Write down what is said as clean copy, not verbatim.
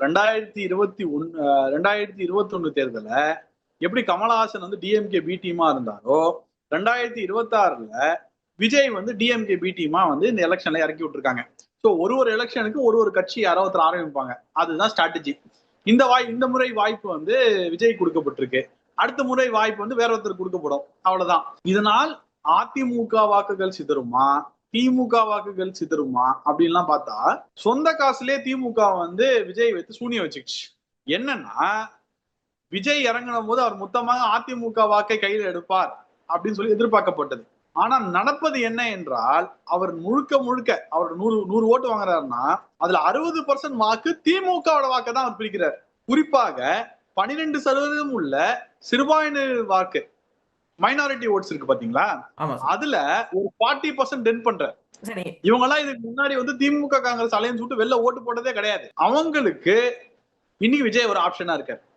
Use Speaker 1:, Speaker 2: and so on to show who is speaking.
Speaker 1: 2021 தேர்தல எப்படி கமலஹாசன் வந்து DMK B டீமா இருந்தாரோ 2026ல விஜய் வந்து டிஎம்கே பி டீமா வந்து இந்த எலெக்ஷன்ல இறக்கி விட்டுருக்காங்க. ஸோ ஒரு எலெக்ஷனுக்கு ஒரு கட்சி யாரோ ஒருத்தர் ஆரம்பிப்பாங்க. அதுதான் ஸ்ட்ராட்டஜி. இந்த முறை வாய்ப்பு வந்து விஜய் கொடுக்கப்பட்டிருக்கு. அடுத்த முறை வாய்ப்பு வந்து வேற ஒருத்தர் கொடுக்கப்படும். அவ்வளவுதான். இதனால் அதிமுக வாக்குகள் சிதறுமா, திமுக வாக்குகள் சிதறுமா அப்படின்லாம் பார்த்தா சொந்த காசுலயே திமுக வந்து விஜய் வைத்து சூனியம் வச்சுக்கிச்சு. என்னன்னா விஜய் இறங்கின போது அவர் மொத்தமாக அதிமுக வாக்கை கையில் எடுப்பார் அப்படின்னு சொல்லி எதிர்பார்க்கப்பட்டது. ஆனா நடப்பது என்ன என்றால் அவர் முழுக்க அவர் 100 ஓட்டு வாங்குறாருன்னா அதுல 60% வாக்கு திமுகவோட வாக்கை தான் அவர் பிரிக்கிறார். குறிப்பாக 12% உள்ள சிறுபான்மையினர் வாக்கு மைனாரிட்டி ஓட்ஸ் இருக்கு பாத்தீங்களா, அதுல ஒரு 40% டென் பண்ற இவங்க எல்லாம் இதுக்கு முன்னாடி வந்து திமுக காங்கிரஸ் அலையன்ஸ் விட்டு வெளில ஓட்டு போட்டதே கிடையாது. அவங்களுக்கு இன்னைக்கு விஜய் ஒரு ஆப்ஷனா இருக்காரு.